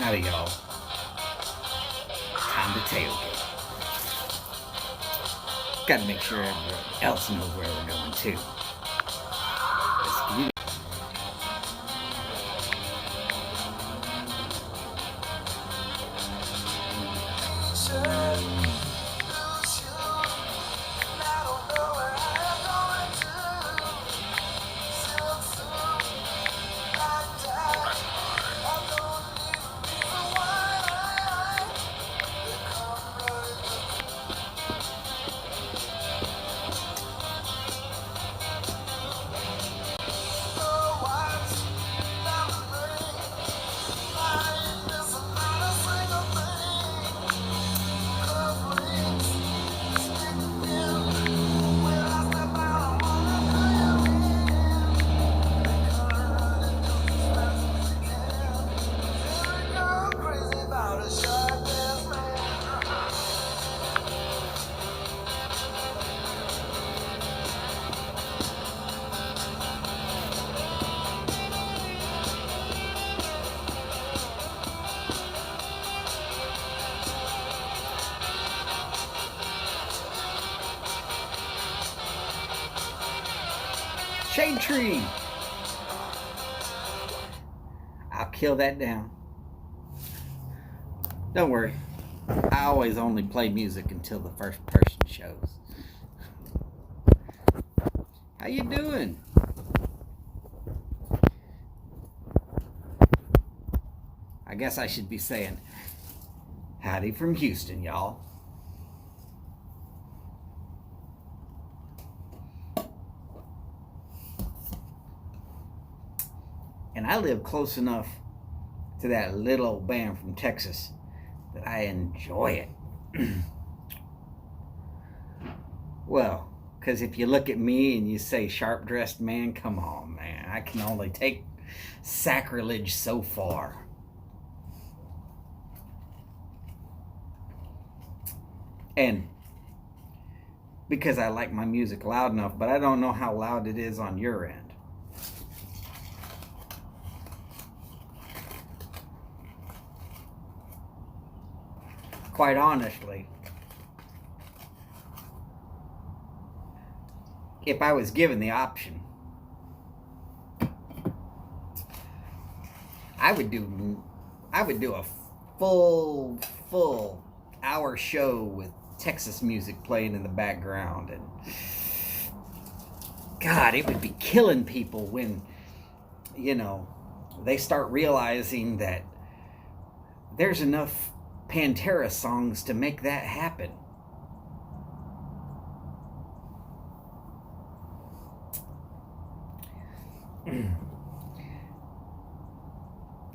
Howdy, y'all. Time to tailgate. Gotta make sure everyone else knows where we're going, too. Shade tree! I'll kill that down. Don't worry. I always only play music until the first person shows. How you doing? I guess I should be saying, howdy from Houston, y'all. And I live close enough to that little old band from Texas that I enjoy it. Well, because if you look at me and you say sharp-dressed man, come on, man. I can only take sacrilege so far. And because I like my music loud enough, but I don't know how loud it is on your end. Quite honestly, if I was given the option, I would do a full hour show with Texas music playing in the background, and God, it would be killing people when, they start realizing that there's enough Pantera songs to make that happen.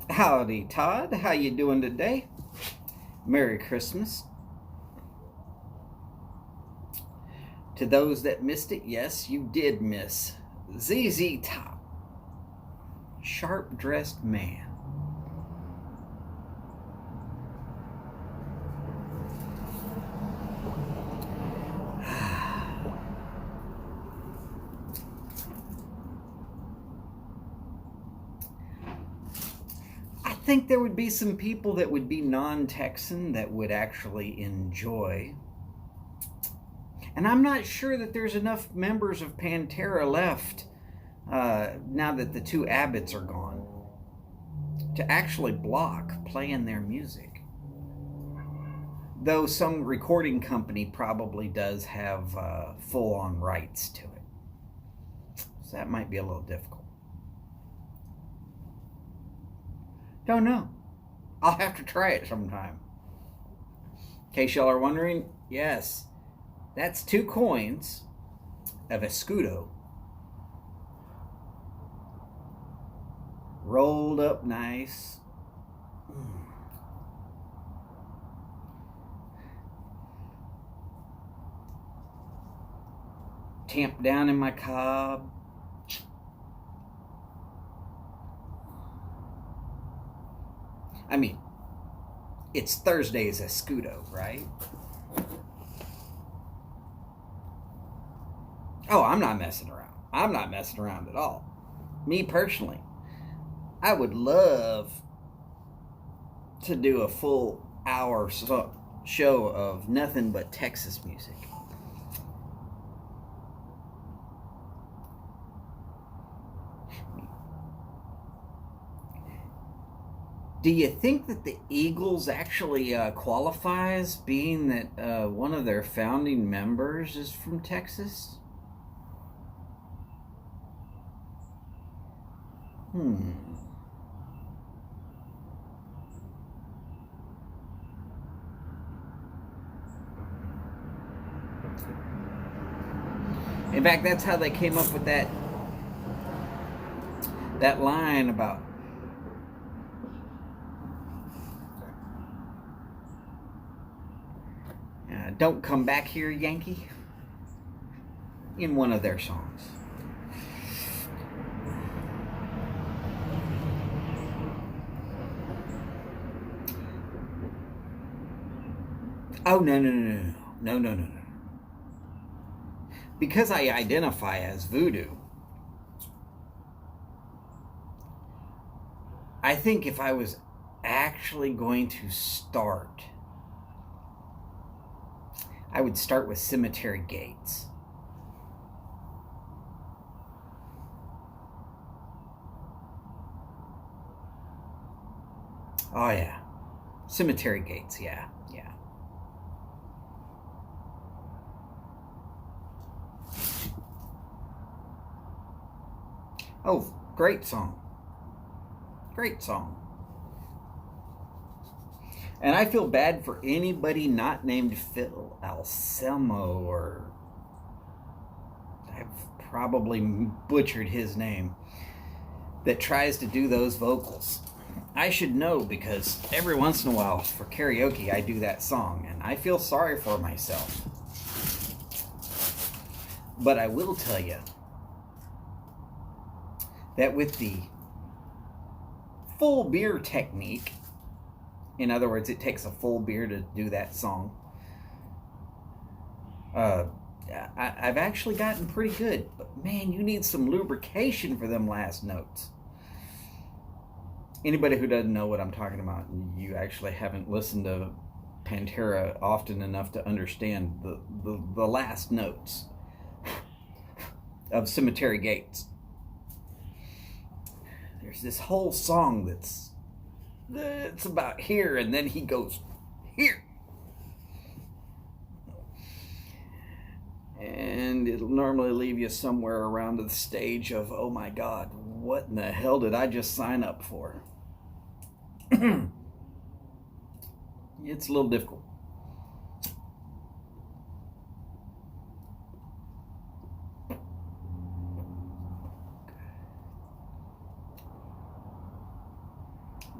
Howdy, Todd. How you doing today? Merry Christmas. To those that missed it, yes, you did miss ZZ Top. Sharp-dressed man. I think there would be some people that would be non-Texan that would actually enjoy. And I'm not sure that there's enough members of Pantera left now that the two Abbotts are gone to actually block playing their music. Though some recording company probably does have full-on rights to it. So that might be a little difficult. Don't know. I'll have to try it sometime. In case y'all are wondering, yes, that's 2 coins of escudo rolled up nice. Tamped down in my cob. I mean, it's Thursday's escudo, right? Oh, I'm not messing around. I'm not messing around at all. Me personally, I would love to do a full hour show of nothing but Texas music. Do you think that the Eagles actually qualifies, being that one of their founding members is from Texas? In fact, that's how they came up with that line about "Don't come back here, Yankee," in one of their songs. Oh, no. Because I identify as voodoo, I think if I was actually going to start, I would start with Cemetery Gates. Oh yeah, Cemetery Gates, yeah. Oh, great song. And I feel bad for anybody not named Phil Anselmo, or I've probably butchered his name, that tries to do those vocals. I should know, because every once in a while for karaoke I do that song, and I feel sorry for myself. But I will tell you that with the full beer technique, in other words, it takes a full beer to do that song, I've actually gotten pretty good. But man, you need some lubrication for them last notes. Anybody who doesn't know what I'm talking about, you actually haven't listened to Pantera often enough to understand the last notes of Cemetery Gates. There's this whole song it's about here, and then he goes here, and it'll normally leave you somewhere around the stage of, oh my God, what in the hell did I just sign up for? It's a little difficult.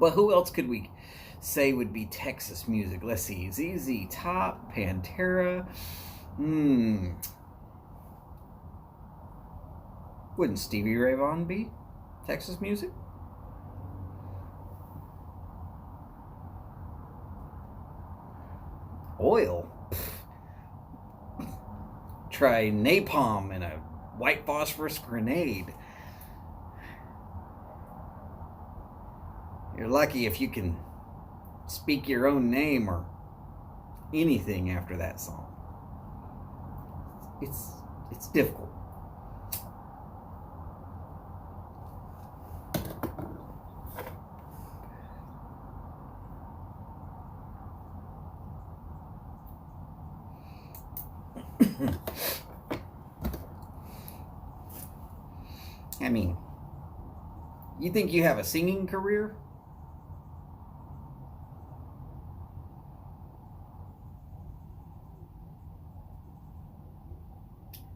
But who else could we say would be Texas music? Let's see. ZZ Top, Pantera. Wouldn't Stevie Ray Vaughan be Texas music? Oil. Try napalm and a white phosphorus grenade. You're lucky if you can speak your own name or anything after that song. It's difficult. I mean, you think you have a singing career?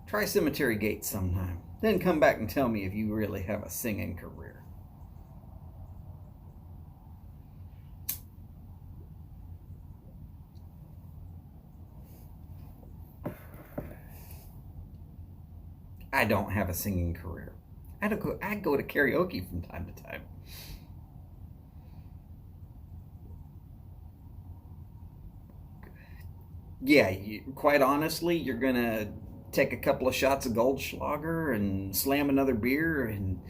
Try Cemetery Gates sometime. Then come back and tell me if you really have a singing career. I don't have a singing career. I go to karaoke from time to time. Yeah, quite honestly, you're gonna take a couple of shots of Goldschlager and slam another beer and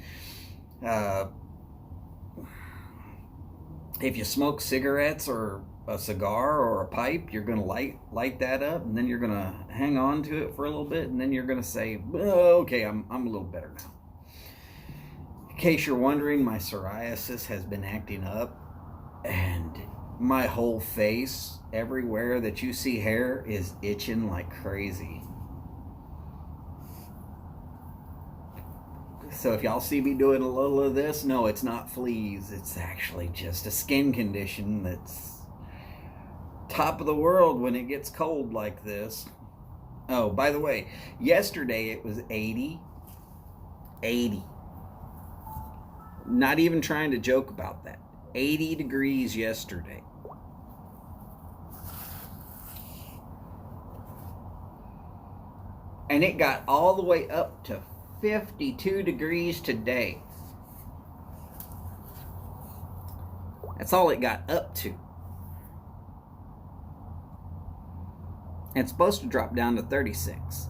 If you smoke cigarettes or a cigar or a pipe, you're going to light that up, and then you're going to hang on to it for a little bit, and then you're going to say, oh, okay, I'm a little better now. In case you're wondering, my psoriasis has been acting up, and my whole face, everywhere that you see hair, is itching like crazy. So if y'all see me doing a little of this, no, it's not fleas. It's actually just a skin condition that's top of the world when it gets cold like this. Oh, by the way, yesterday it was 80. 80. Not even trying to joke about that. 80 degrees yesterday. And it got all the way up to 52 degrees today. That's all it got up to. And it's supposed to drop down to 36.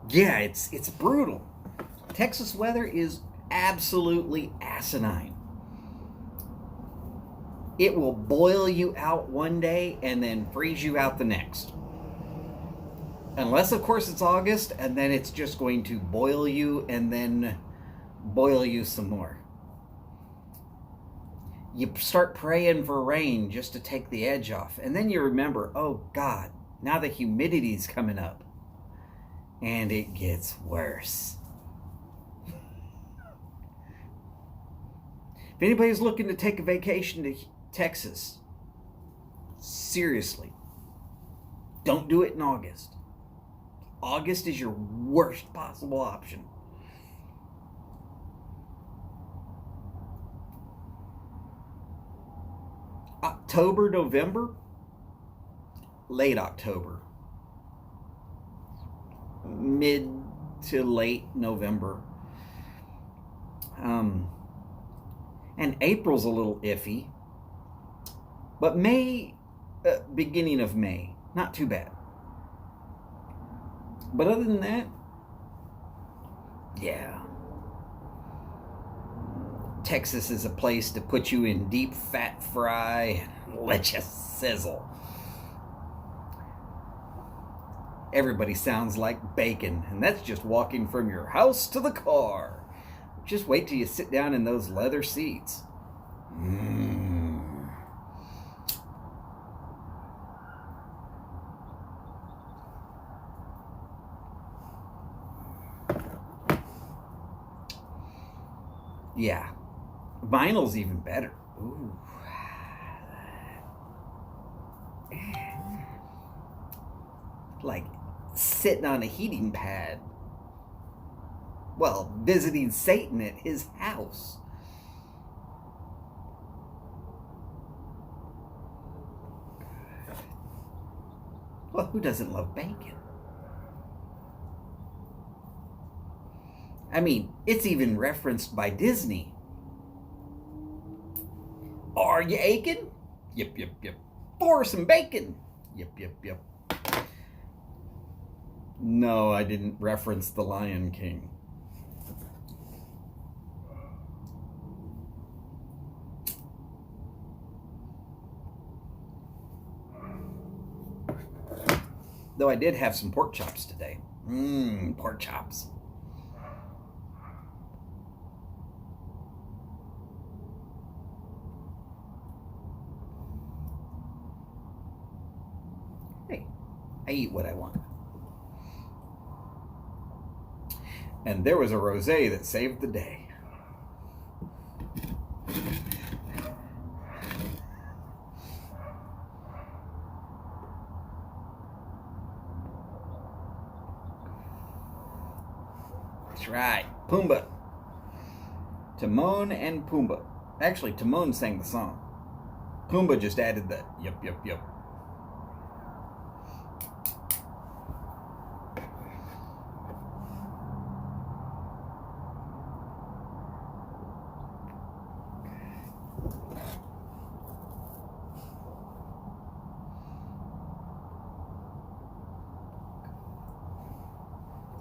Yeah, it's brutal. Texas weather is absolutely asinine. It will boil you out one day and then freeze you out the next. Unless, of course, it's August, and then it's just going to boil you and then boil you some more. You start praying for rain just to take the edge off. And then you remember, oh God, now the humidity's coming up. And it gets worse. If anybody's looking to take a vacation to Texas, seriously, don't do it in August. August is your worst possible option. October, November, late October, mid to late November. And April's a little iffy. But May, beginning of May, not too bad. But other than that, yeah. Texas is a place to put you in deep fat fry and let you sizzle. Everybody sounds like bacon, and that's just walking from your house to the car. Just wait till you sit down in those leather seats. Yeah. Vinyl's even better. Ooh. Like sitting on a heating pad. Well, visiting Satan at his house. Well, who doesn't love bacon? I mean, it's even referenced by Disney. Are you aching? Yep, yep, yep. For some bacon? Yep, yep, yep. No, I didn't reference The Lion King. Though I did have some pork chops today. Pork chops. Hey, I eat what I want. And there was a rosé that saved the day. That's right, Pumbaa. Timon and Pumbaa. Actually, Timon sang the song. Pumbaa just added the yep, yep, yep.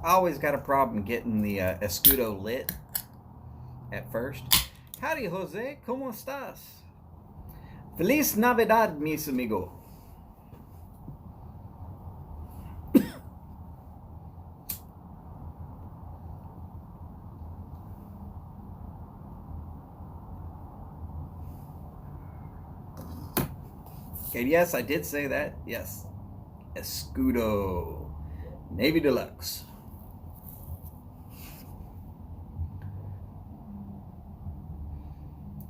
I always got a problem getting the escudo lit at first. Howdy, Jose. ¿Cómo estás? Feliz Navidad, mis amigos. Okay, yes, I did say that. Yes. Escudo. Navy Deluxe.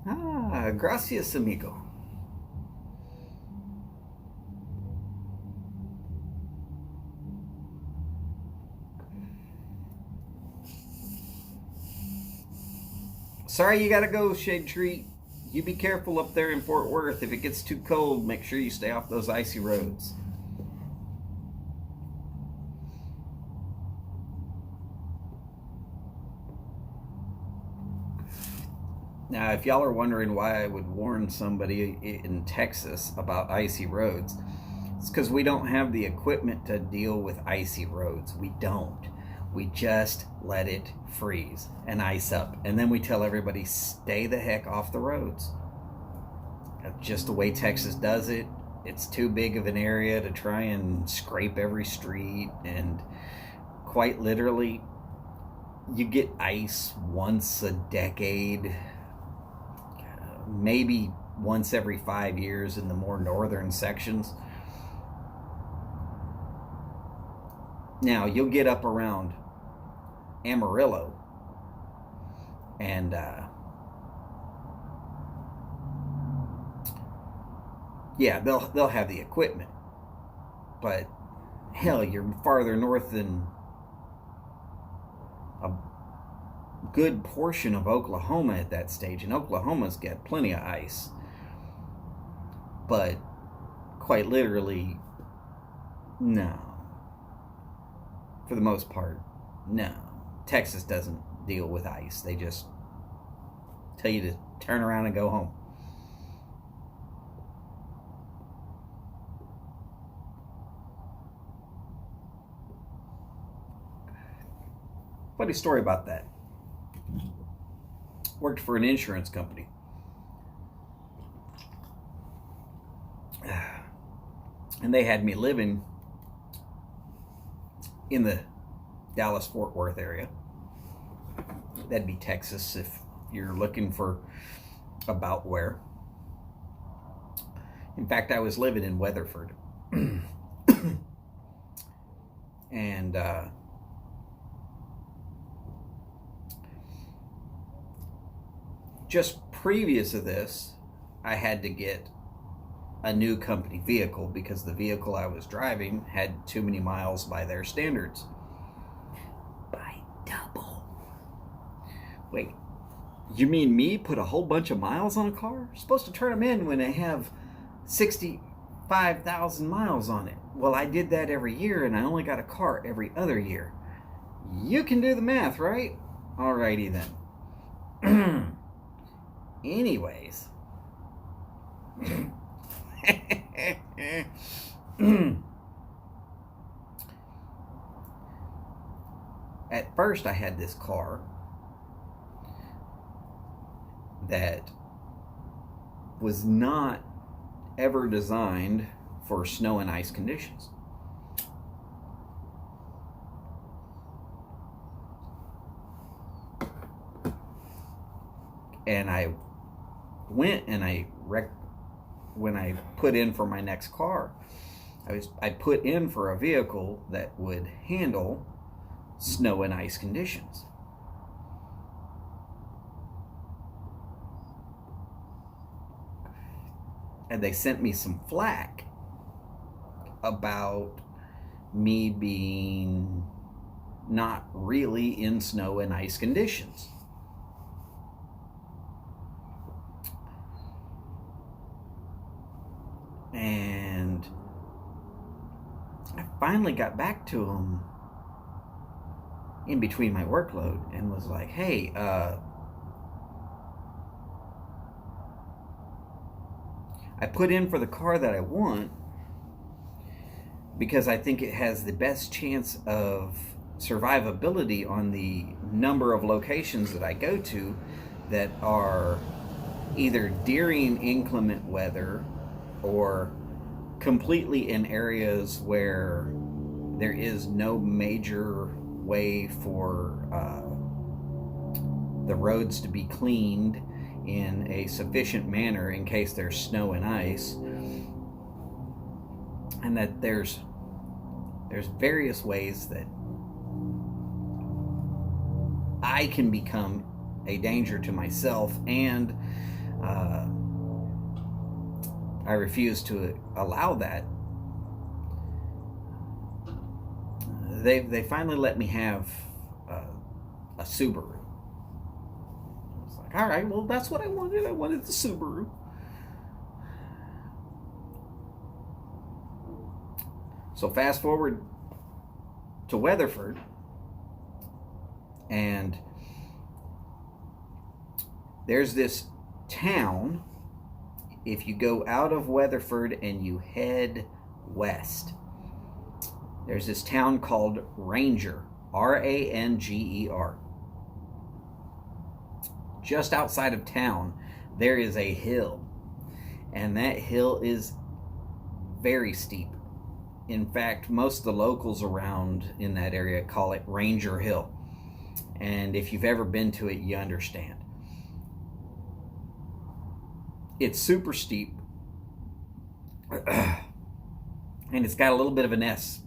Ah, gracias, amigo. Sorry you gotta go, Shade Tree. You be careful up there in Fort Worth. If it gets too cold, make sure you stay off those icy roads. Now, if y'all are wondering why I would warn somebody in Texas about icy roads, it's because we don't have the equipment to deal with icy roads. We don't. We just let it freeze and ice up. And then we tell everybody, stay the heck off the roads. That's just the way Texas does it. It's too big of an area to try and scrape every street. And quite literally, you get ice once a decade, maybe once every 5 years in the more northern sections. Now, you'll get up around Amarillo and yeah, they'll have the equipment, but hell, you're farther north than a good portion of Oklahoma at that stage, and Oklahoma's got plenty of ice, but quite literally, no. For the most part, no. Texas doesn't deal with ice. They just tell you to turn around and go home. Funny story about that. Worked for an insurance company. And they had me living in the Dallas-Fort Worth area. That'd be Texas if you're looking for about where. In fact, I was living in Weatherford. And just previous to this, I had to get a new company vehicle because the vehicle I was driving had too many miles by their standards. By double. Wait, you mean me put a whole bunch of miles on a car? I'm supposed to turn them in when they have 65,000 miles on it. Well, I did that every year and I only got a car every other year. You can do the math, right? Alrighty then. Anyways. At first I had this car that was not ever designed for snow and ice conditions. And I went and when I put in for my next car, I put in for a vehicle that would handle snow and ice conditions. And they sent me some flack about me being not really in snow and ice conditions. And I finally got back to him in between my workload and was like, hey, I put in for the car that I want because I think it has the best chance of survivability on the number of locations that I go to that are either during inclement weather or completely in areas where there is no major way for the roads to be cleaned in a sufficient manner in case there's snow and ice, and that there's various ways that I can become a danger to myself, and I refuse to allow that. They finally let me have a Subaru. I was like, all right, well, that's what I wanted. I wanted the Subaru. So fast forward to Weatherford, and there's this town. If you go out of Weatherford and you head west, there's this town called Ranger, Ranger. Just outside of town, there is a hill, and that hill is very steep. In fact, most of the locals around in that area call it Ranger Hill. And if you've ever been to it, you understand. It's super steep, and it's got a little bit of an S.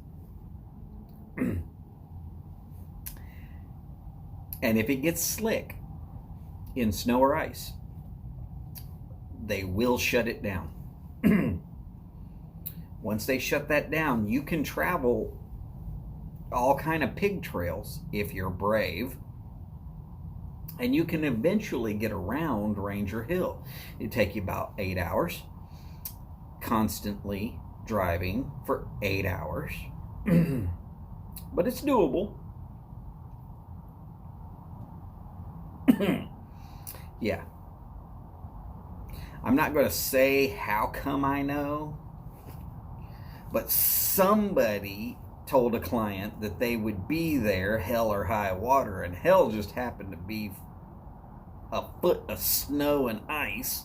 And if it gets slick in snow or ice, they will shut it down. Once they shut that down, you can travel all kind of pig trails if you're brave, and you can eventually get around Ranger Hill. It'd take you about 8 hours, constantly driving for 8 hours. But it's doable. Yeah. I'm not going to say how come I know, but somebody told a client that they would be there hell or high water, and hell just happened to be a foot of snow and ice.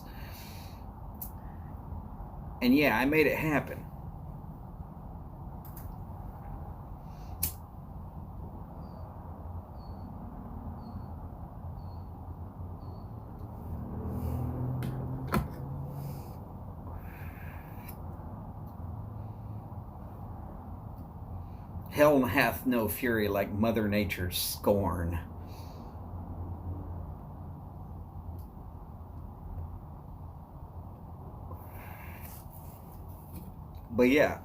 And yeah, I made it happen. Hell hath no fury like Mother Nature's scorn. But yeah,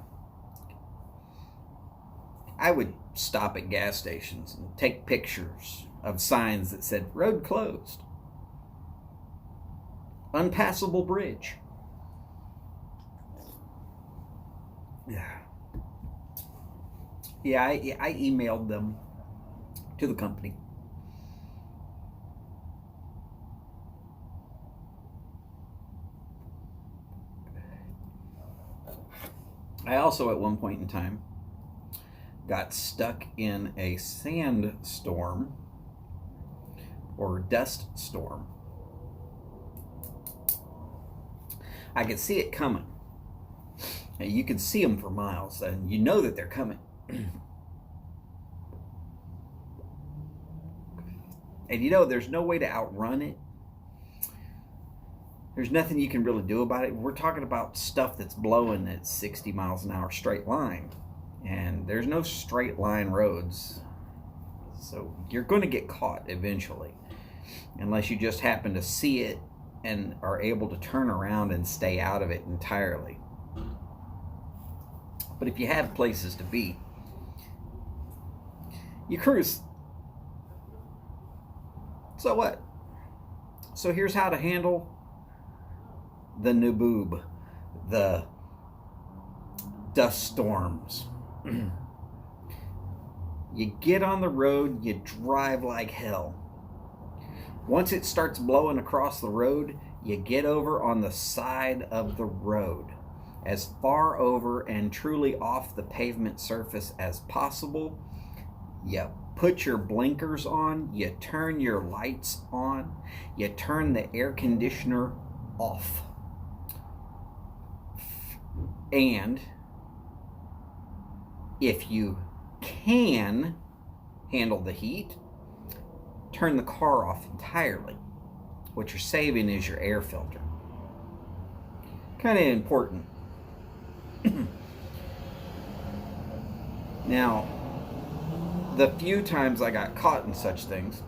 I would stop at gas stations and take pictures of signs that said road closed, unpassable bridge. Yeah, I emailed them to the company. I also, at one point in time, got stuck in a sandstorm or dust storm. I could see it coming. And you could see them for miles, and you know that they're coming. And you know, there's no way to outrun it. There's nothing you can really do about it. We're talking about stuff that's blowing at 60 miles an hour straight line. And there's no straight line roads. So you're going to get caught eventually. Unless you just happen to see it and are able to turn around and stay out of it entirely. But if you have places to be, you cruise. So what? So here's how to handle the naboob, the dust storms. You get on the road, you drive like hell. Once it starts blowing across the road, you get over on the side of the road, as far over and truly off the pavement surface as possible. You put your blinkers on, you turn your lights on, you turn the air conditioner off. And if you can handle the heat, turn the car off entirely. What you're saving is your air filter. Kind of important. Now, the few times I got caught in such things,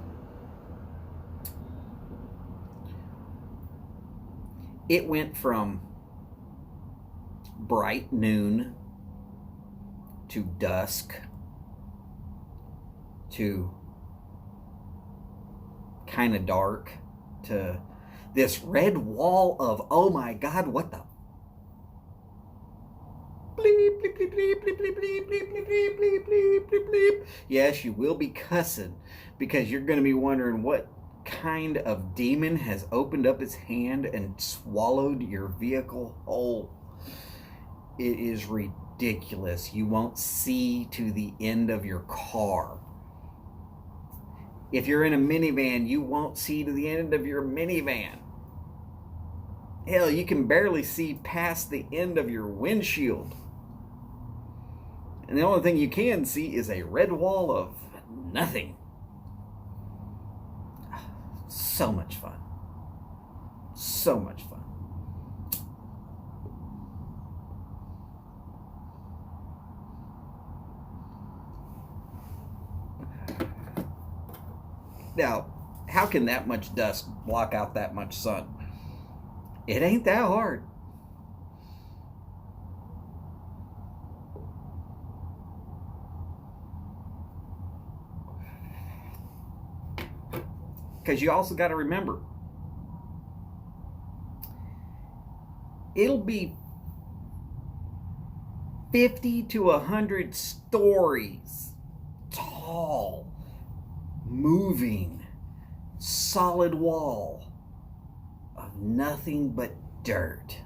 it went from bright noon to dusk to kind of dark to this red wall of, oh my God, what the bleep, bleep, bleep, bleep, bleep, bleep, bleep, bleep, bleep, bleep, bleep, bleep, bleep, bleep. Yes, you will be cussing because you're going to be wondering what kind of demon has opened up its hand and swallowed your vehicle whole. It is ridiculous. You won't see to the end of your car. If you're in a minivan, you won't see to the end of your minivan. Hell, you can barely see past the end of your windshield. And the only thing you can see is a red wall of nothing. So much fun. So much fun. Now, how can that much dust block out that much sun? It ain't that hard. Because you also got to remember, it'll be 50 to 100 stories tall, moving, solid wall of nothing but dirt.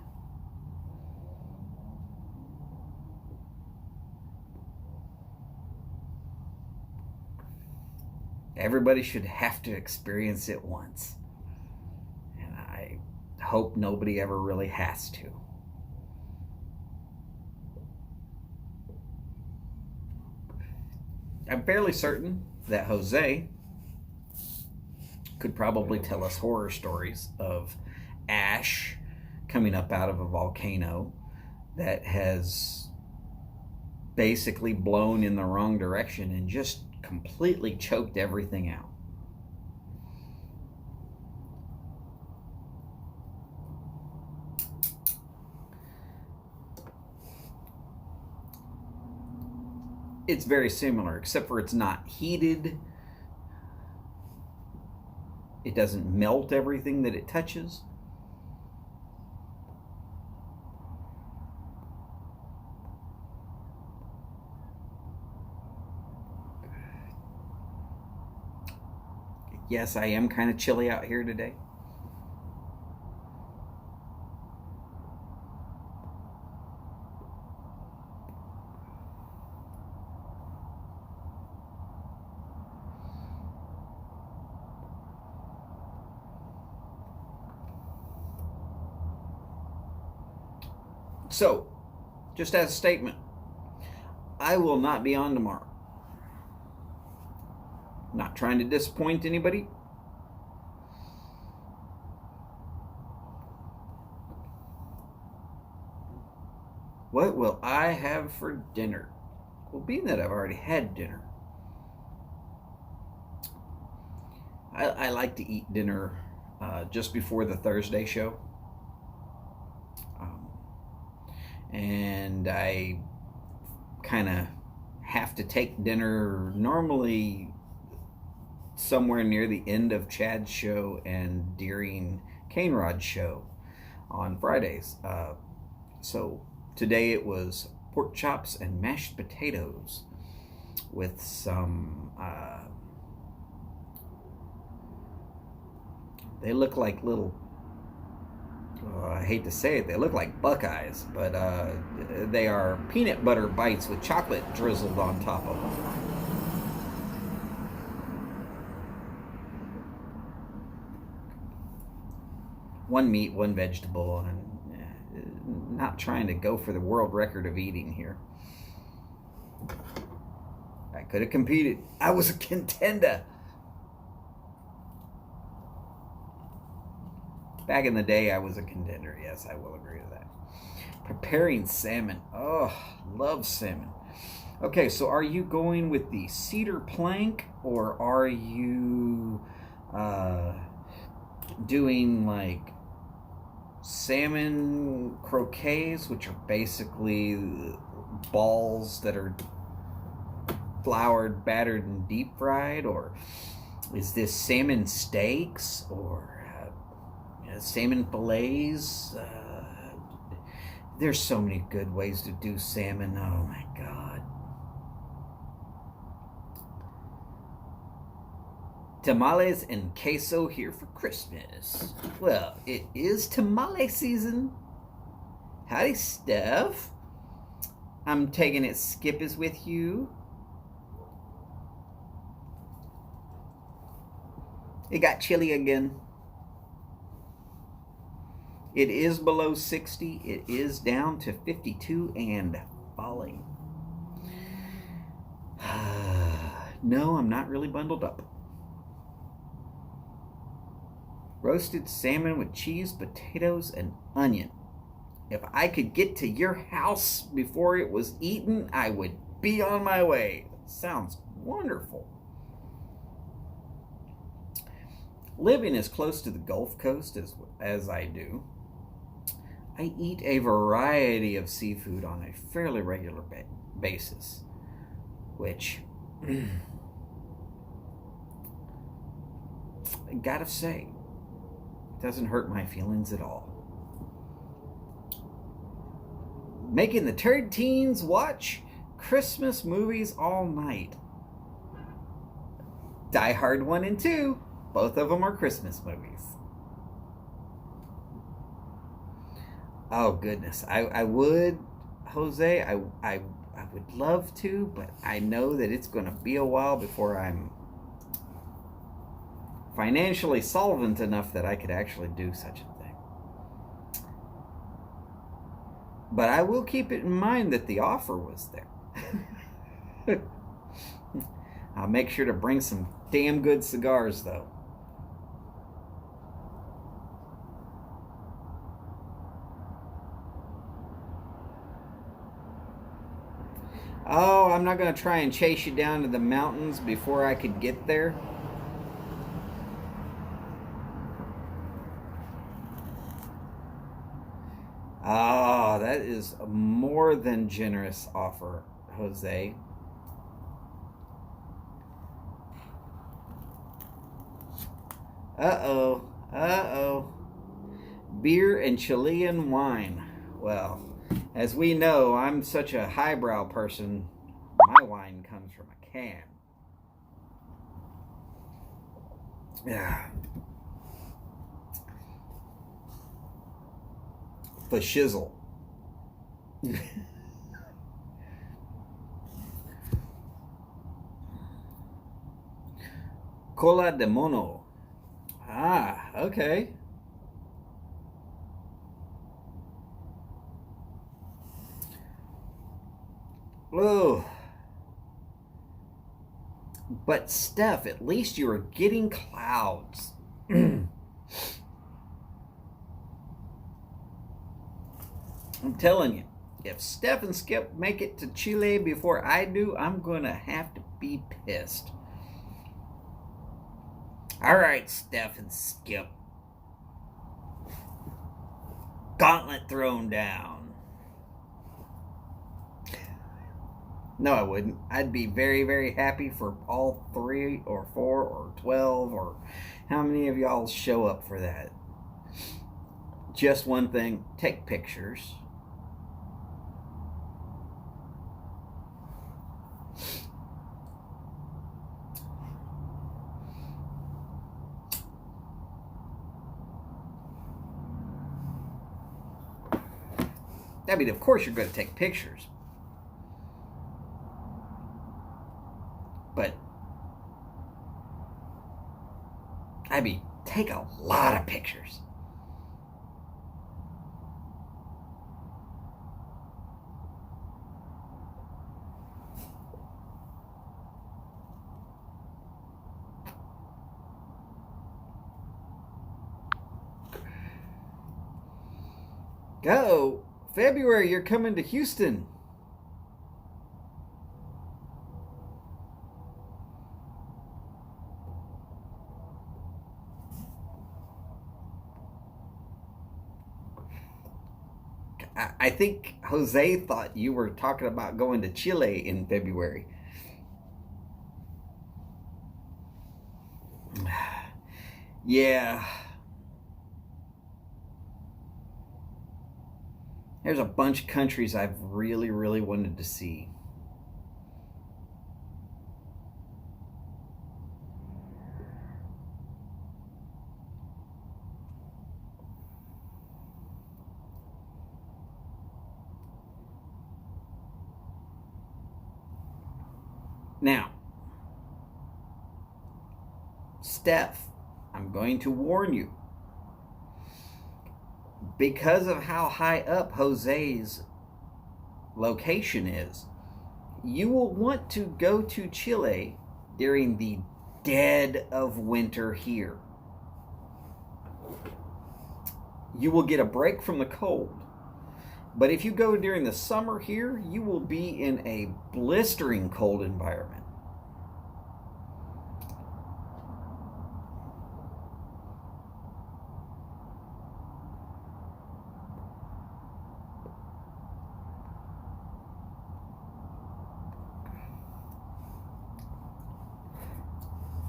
Everybody should have to experience it once. And I hope nobody ever really has to. I'm fairly certain that Jose could probably tell us horror stories of ash coming up out of a volcano that has basically blown in the wrong direction and just completely choked everything out. It's very similar, except for it's not heated. It doesn't melt everything that it touches. Yes, I am kind of chilly out here today. So, just as a statement, I will not be on tomorrow. Not trying to disappoint anybody. What will I have for dinner? Well, being that I've already had dinner, I like to eat dinner just before the Thursday show. And I kind of have to take dinner normally somewhere near the end of Chad's show and during Cane Rod's show on Fridays. So today it was pork chops and mashed potatoes with some, they look like little, I hate to say it, they look like Buckeyes, but they are peanut butter bites with chocolate drizzled on top of them. one meat, one vegetable, and not trying to go for the world record of eating here. I could have competed. I was a contender. Back in the day, I was a contender. Yes, I will agree with that. Preparing salmon. Oh, love salmon. Okay, so are you going with the cedar plank, or are you doing like salmon croquets, which are basically balls that are floured, battered, and deep fried? Or is this salmon steaks, or salmon fillets? There's so many good ways to do salmon. Oh my God. Tamales and queso here for Christmas. Well, it is tamale season. Howdy, Steph. I'm taking it Skip is with you. It got chilly again. It is below 60. It is down to 52 and falling. No, I'm not really bundled up. Roasted salmon with cheese, potatoes, and onion. If I could get to your house before it was eaten, I would be on my way. Sounds wonderful. Living as close to the Gulf Coast as I do, I eat a variety of seafood on a fairly regular basis, which I gotta say, doesn't hurt my feelings at all. Making the turd teens watch Christmas movies all night. Die Hard 1 and 2, both of them are Christmas movies. Oh goodness, I would, Jose, I would love to, but I know that it's going to be a while before I'm financially solvent enough that I could actually do such a thing. But I will keep it in mind that the offer was there. I'll make sure to bring some damn good cigars, though. Oh, I'm not going to try and chase you down to the mountains before I could get there. Oh, that is a more than generous offer, Jose. Uh-oh. Uh-oh. Beer and Chilean wine. Well, as we know, I'm such a highbrow person. My wine comes from a can. Yeah. The shizzle. Cola de mono. Ah, okay. Oh. But Steph, at least you are getting clouds. I'm telling you, if Steph and Skip make it to Chile before I do, I'm going to have to be pissed. All right, Steph and Skip. Gauntlet thrown down. No, I wouldn't. I'd be very, very happy for all 3 or 4 or 12 or how many of y'all show up for that. Just one thing, take pictures. I mean, of course you're going to take pictures. But, I mean, take a lot of pictures. Go. February, you're coming to Houston. I think Jose thought you were talking about going to Chile in February. Yeah. There's a bunch of countries I've really, really wanted to see. Now, Steph, I'm going to warn you. Because of how high up Jose's location is, you will want to go to Chile during the dead of winter here. You will get a break from the cold. But if you go during the summer here, you will be in a blistering cold environment.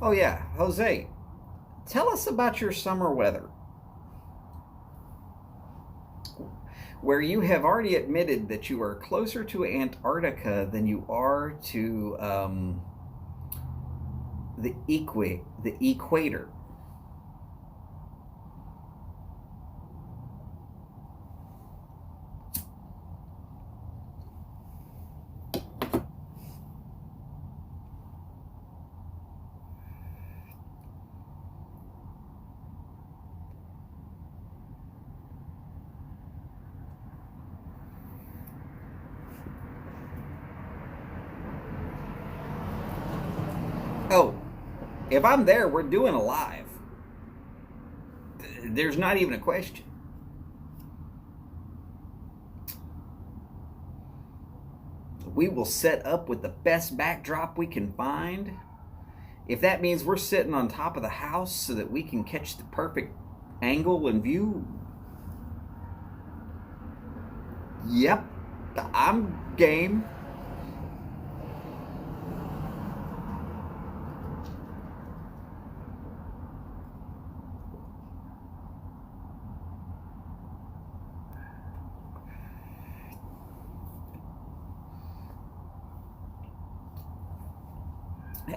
Oh yeah, Jose, tell us about your summer weather, where you have already admitted that you are closer to Antarctica than you are to the equator. Oh, if I'm there, we're doing a live. There's not even a question. We will set up with the best backdrop we can find. If that means we're sitting on top of the house so that we can catch the perfect angle and view, yep, I'm game.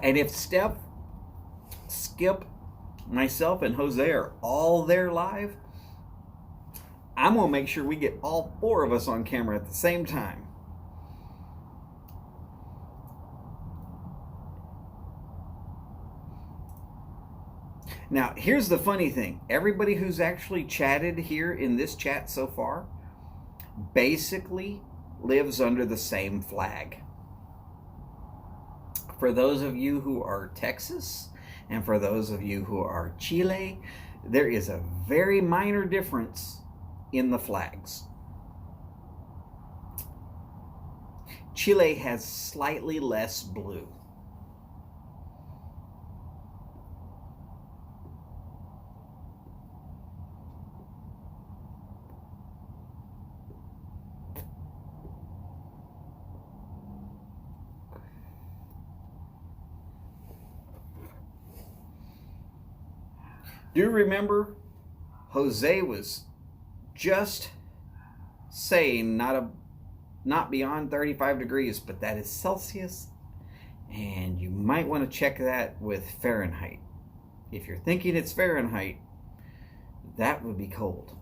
And if Steph, Skip, myself, and Jose are all there live, I'm going to make sure we get all four of us on camera at the same time. Now, here's the funny thing. Everybody who's actually chatted here in this chat so far basically lives under the same flag. For those of you who are Texas, and for those of you who are Chile, there is a very minor difference in the flags. Chile has slightly less blue. Do you remember Jose was just saying not beyond 35 degrees, but that is Celsius, and you might want to check that with Fahrenheit. If you're thinking it's Fahrenheit, that would be cold.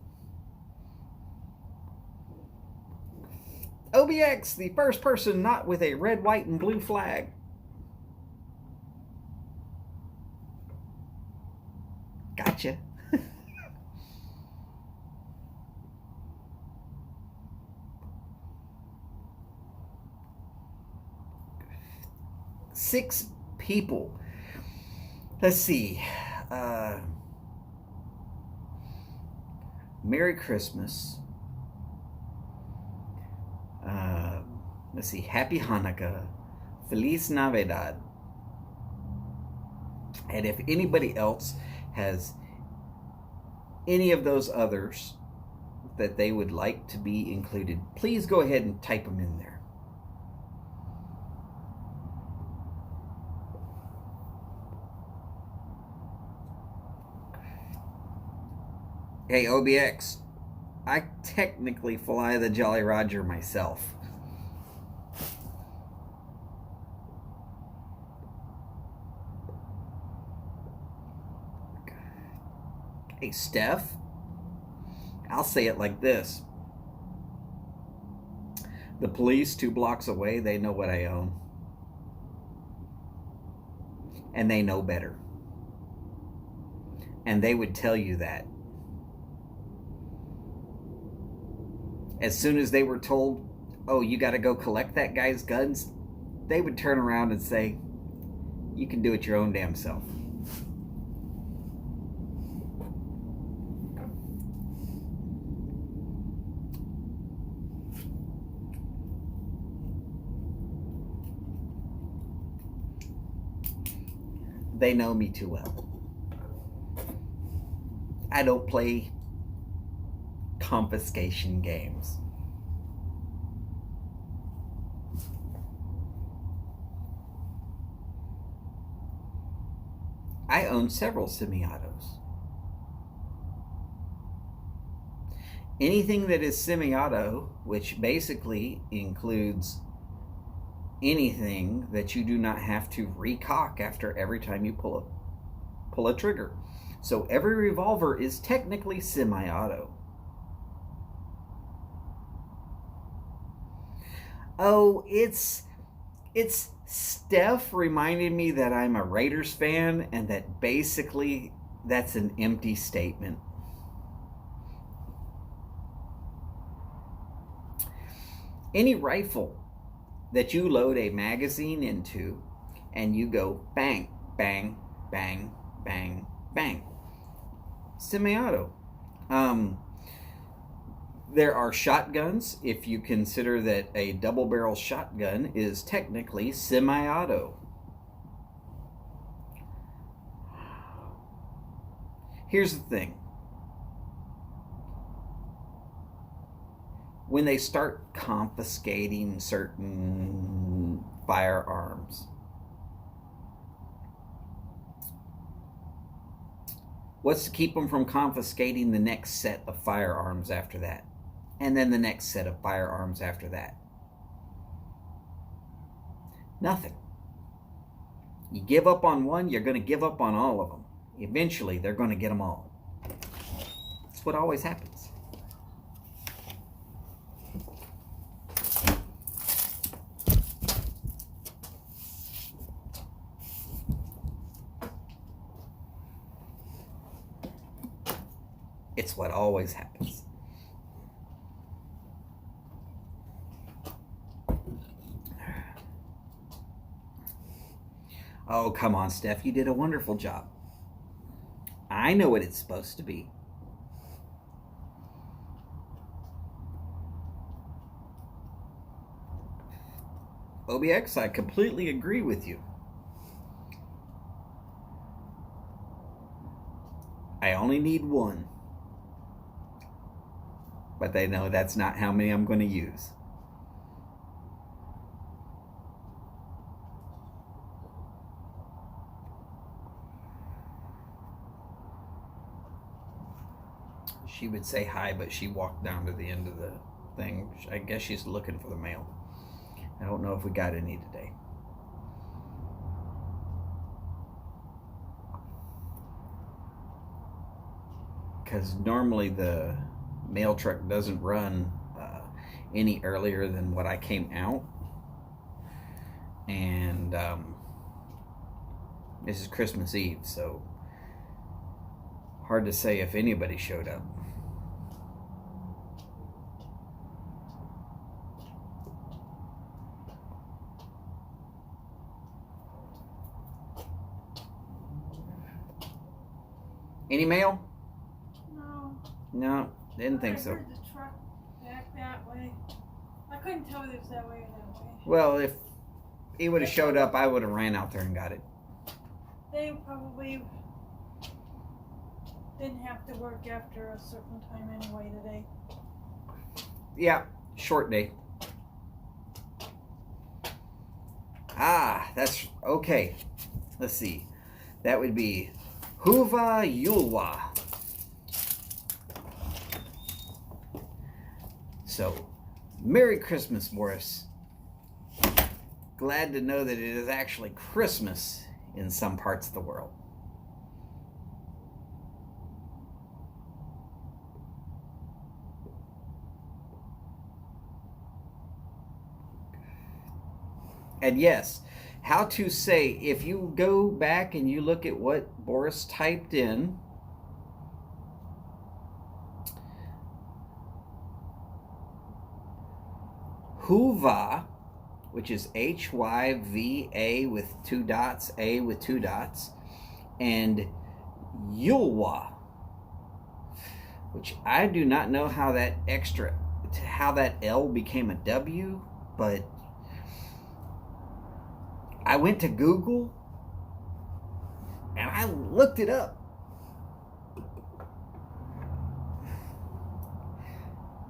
OBX, the first person not with a red, white, and blue flag. Gotcha. Six people. Let's see. Merry Christmas. let's see, Happy Hanukkah, Feliz Navidad. And if anybody else has any of those others that they would like to be included, please go ahead and type them in there. Hey, OBX, I technically fly the Jolly Roger myself. Hey, Steph, I'll say it like this. The police 2 blocks away, they know what I own. And they know better. And they would tell you that. As soon as they were told, oh, you got to go collect that guy's guns, they would turn around and say, you can do it your own damn self. They know me too well. I don't play confiscation games. I own several semi-autos. Anything that is semi-auto, which basically includes anything that you do not have to recock after every time you pull a trigger. So every revolver is technically semi-auto. Oh, it's Steph reminded me that I'm a Raiders fan and that basically that's an empty statement. Any rifle that you load a magazine into and you go bang, bang, bang, bang, bang. Semi-auto. There are shotguns, if you consider that a double-barrel shotgun is technically semi-auto. Here's the thing. When they start confiscating certain firearms, what's to keep them from confiscating the next set of firearms after that? And then the next set of firearms after that? Nothing. You give up on one, you're going to give up on all of them. Eventually, they're going to get them all. That's what always happens. It's what always happens. Oh, come on, Steph. You did a wonderful job. I know what it's supposed to be. OBX, I completely agree with you. I only need one. But they know that's not how many I'm going to use. She would say hi, but she walked down to the end of the thing. I guess she's looking for the mail. I don't know if we got any today. Because normally the mail truck doesn't run any earlier than what I came out. And this is Christmas Eve, so hard to say if anybody showed up. Any mail? No. No, didn't think so. I heard the truck back that way. I couldn't tell if it was that way or that way. Well, if he would have showed up, I would have ran out there and got it. They probably didn't have to work after a certain time anyway today. Yeah, short day. Ah, that's okay. Let's see. That would be Huva Yulwa. So, Merry Christmas, Boris. Glad to know that it is actually Christmas in some parts of the world. And yes, how to say, if you go back and you look at what Boris typed in, Huva, which is Hyva with two dots, A with two dots, and Yulwa, which I do not know how that L became a W, but I went to Google and I looked it up.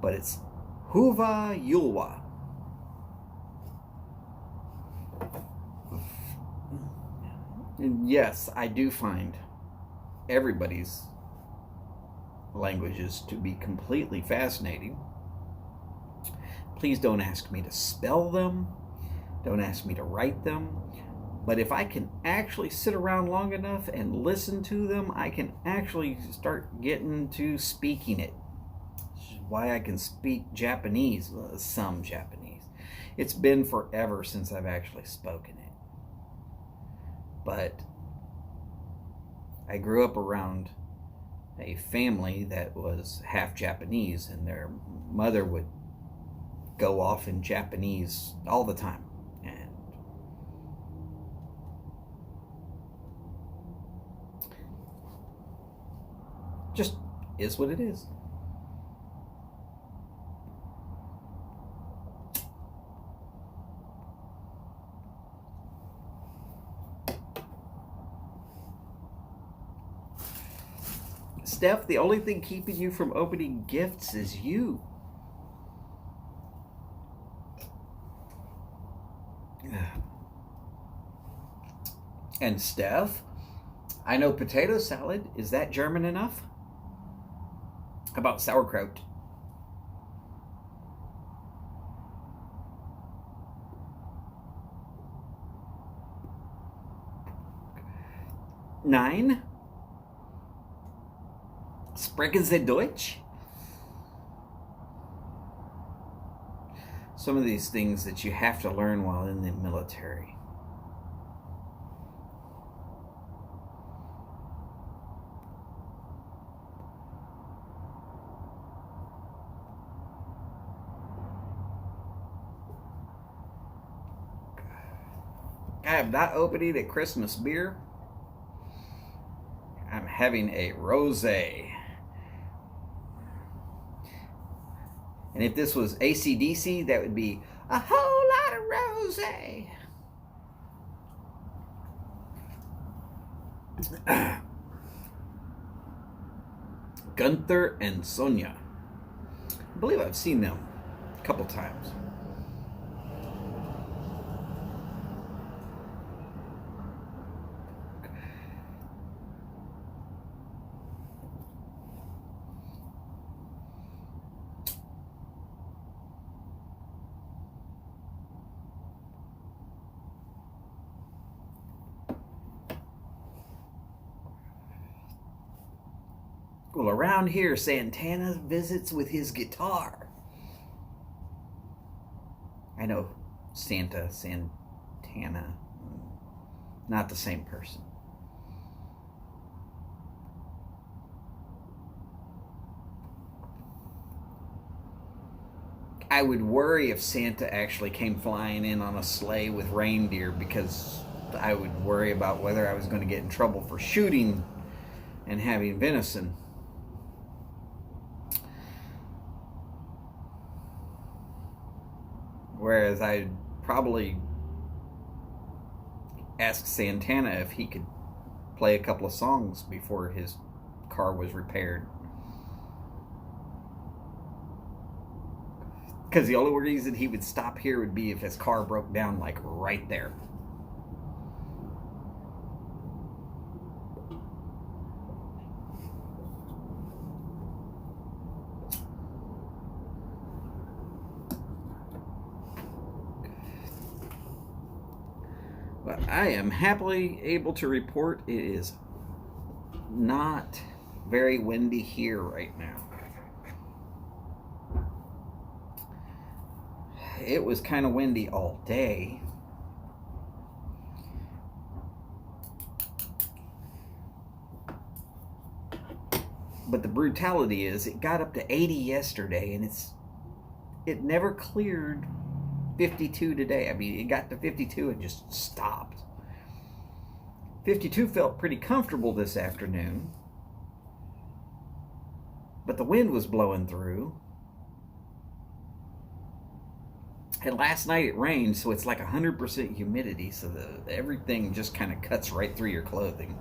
But it's Huva Yulwa. And yes, I do find everybody's languages to be completely fascinating. Please don't ask me to spell them. Don't ask me to write them. But if I can actually sit around long enough and listen to them, I can actually start getting to speaking it. Which is why I can speak Japanese, some Japanese. It's been forever since I've actually spoken it. But I grew up around a family that was half Japanese, and their mother would go off in Japanese all the time. And just is what it is. Steph, the only thing keeping you from opening gifts is you. And Steph, I know potato salad. Is that German enough? How about sauerkraut? Nine? Sprechen Sie Deutsch? Some of these things that you have to learn while in the military. I am not opening a Christmas beer. I'm having a rosé. And if this was AC/DC, that would be a whole lot of rosé. Gunther and Sonia. I believe I've seen them a couple times. Well, around here, Santana visits with his guitar. I know Santana, not the same person. I would worry if Santa actually came flying in on a sleigh with reindeer, because I would worry about whether I was going to get in trouble for shooting and having venison. Whereas I'd probably ask Santana if he could play a couple of songs before his car was repaired. Because the only reason he would stop here would be if his car broke down, like right there. But I am happily able to report it is not very windy here right now. It was kind of windy all day. But the brutality is it got up to 80 yesterday, and it never cleared 52 today. I mean, it got to 52 and just stopped. 52 felt pretty comfortable this afternoon, but the wind was blowing through. And last night it rained, so it's like 100% humidity, so everything just kind of cuts right through your clothing.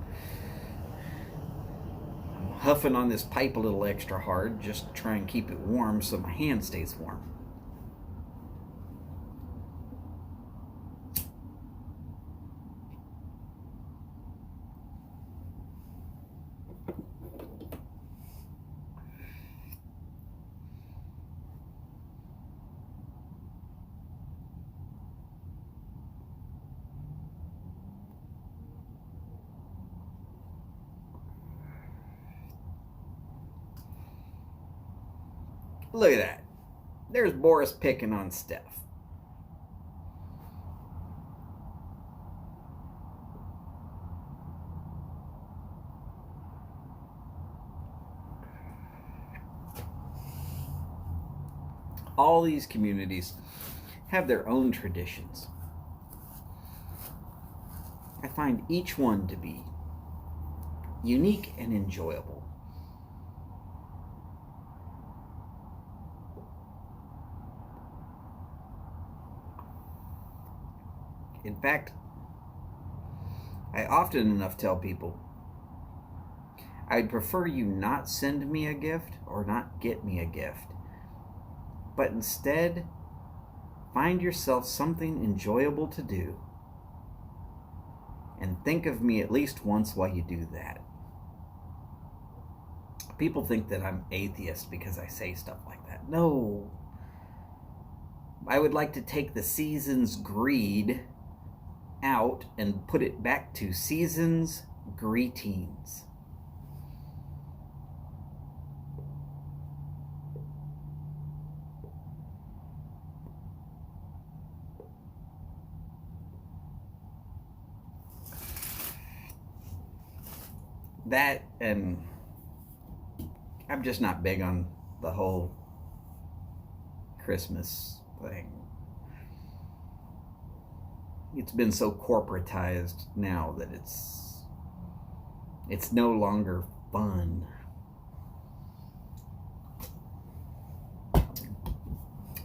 I'm huffing on this pipe a little extra hard just to try and keep it warm so my hand stays warm. Look at that. There's Boris picking on Steph. All these communities have their own traditions. I find each one to be unique and enjoyable. In fact, I often enough tell people, I'd prefer you not send me a gift or not get me a gift, but instead find yourself something enjoyable to do and think of me at least once while you do that. People think that I'm atheist because I say stuff like that. No. I would like to take the season's greed out and put it back to season's greetings. That, and I'm just not big on the whole Christmas thing. It's been so corporatized now that it's no longer fun.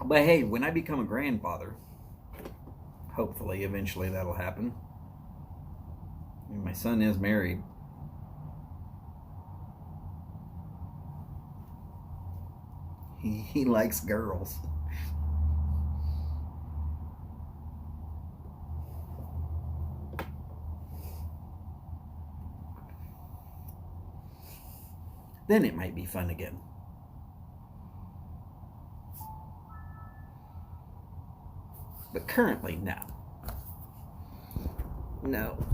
But hey, when I become a grandfather, hopefully eventually that'll happen. And my son is married. He likes girls. Then it might be fun again. But currently, no. No.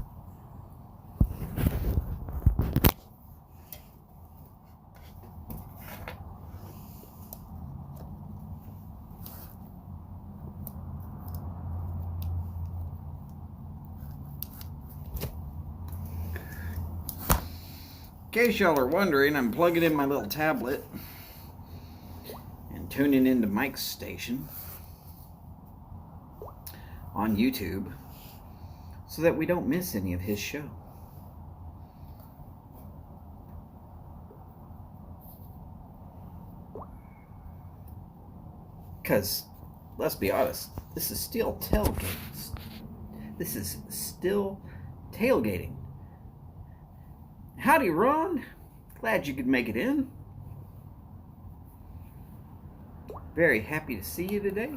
In case y'all are wondering, I'm plugging in my little tablet and tuning into Mike's station on YouTube so that we don't miss any of his show. Because let's be honest, this is still tailgating. This is still tailgating. Howdy, Ron. Glad you could make it in. Very happy to see you today.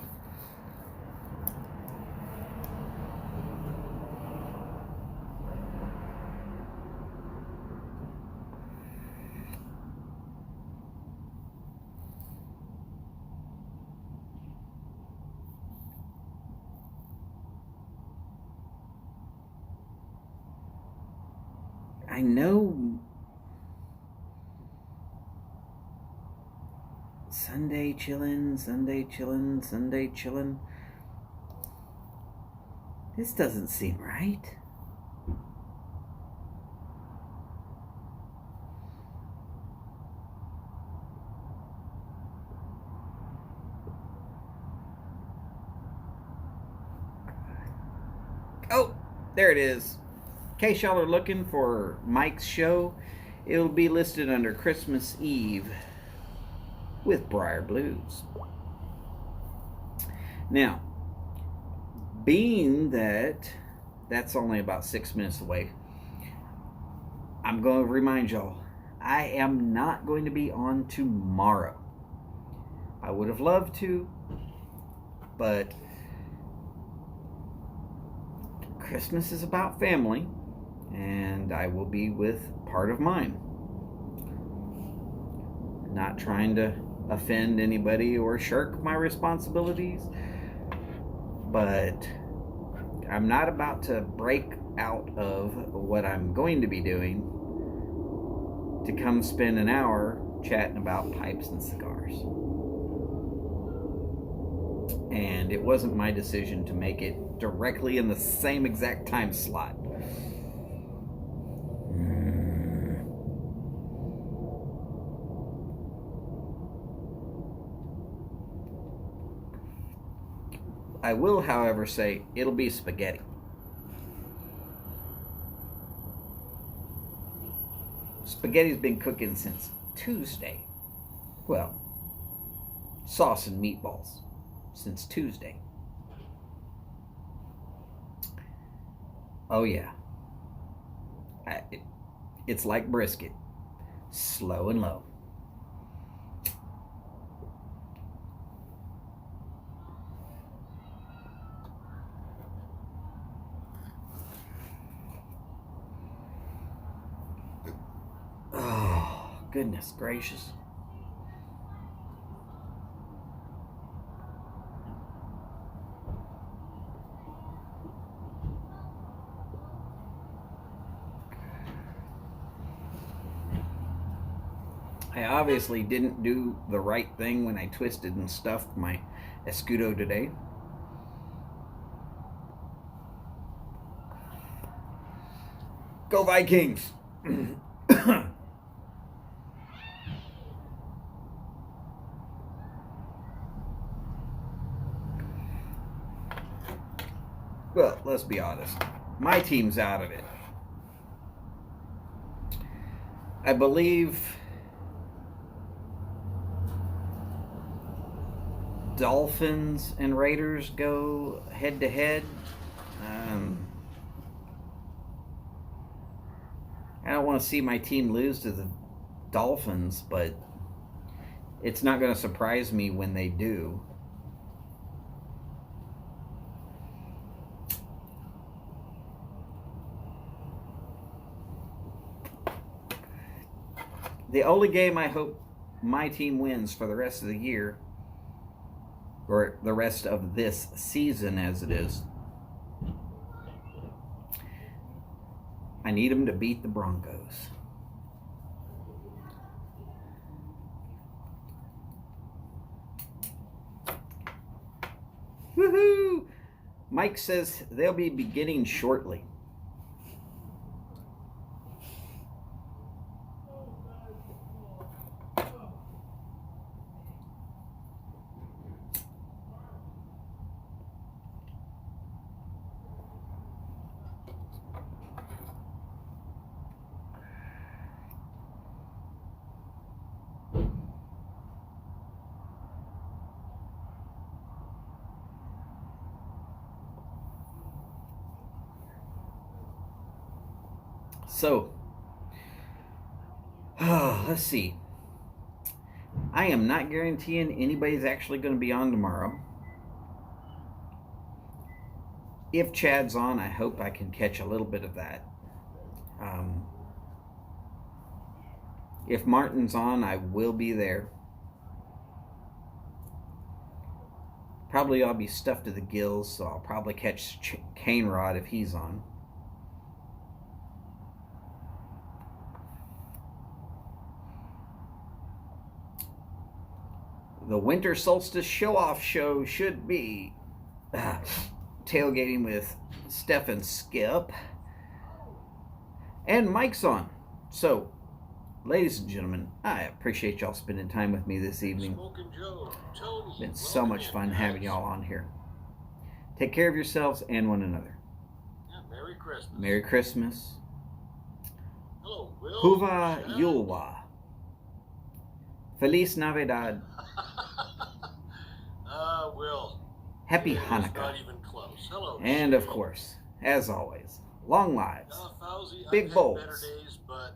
I know Sunday chillin', Sunday chillin', Sunday chillin'. This doesn't seem right. Oh, there it is. In case y'all are looking for Mike's show, it'll be listed under Christmas Eve with Briar Blues. Now, being that that's only about 6 minutes away, I'm going to remind y'all, I am not going to be on tomorrow. I would have loved to, but Christmas is about family, and I will be with part of mine. Not trying to offend anybody or shirk my responsibilities, but I'm not about to break out of what I'm going to be doing to come spend an hour chatting about pipes and cigars. And it wasn't my decision to make it directly in the same exact time slot. I will, however, say it'll be spaghetti. Spaghetti's been cooking since Tuesday. Well, sauce and meatballs since Tuesday. Oh yeah. It's like brisket. Slow and low. Oh, goodness gracious. I obviously didn't do the right thing when I twisted and stuffed my escudo today. Go Vikings! Well, let's be honest. My team's out of it. I believe Dolphins and Raiders go head to head. I don't want to see my team lose to the Dolphins, but it's not going to surprise me when they do. The only game I hope my team wins for the rest of the year, or the rest of this season as it is, I need them to beat the Broncos. Woohoo! Mike says they'll be beginning shortly. So, let's see. I am not guaranteeing anybody's actually going to be on tomorrow. If Chad's on, I hope I can catch a little bit of that. If Martin's on, I will be there. Probably I'll be stuffed to the gills, so I'll probably catch Cane Rod if he's on. The Winter Solstice Show-Off Show should be Tailgating with Steph and Skip. And Mike's on. So, ladies and gentlemen, I appreciate y'all spending time with me this evening. It's been so much fun having y'all on here. Take care of yourselves and one another. Yeah, Merry Christmas. Merry Christmas. Hello, Will. Huva Chad. Yulwa. Feliz Navidad. Will. Happy It's Hanukkah. not even close. Hello. And of Cheryl. course, as always, long lives, Fauzi, big I've had bowls. better days, but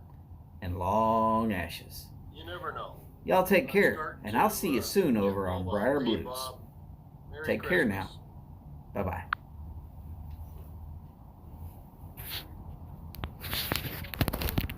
and long ashes. you never know. Y'all take care, Start and I'll to, see you soon get over on Bob. Briar Hey, Blues. Bob. Merry Take care Christmas. now.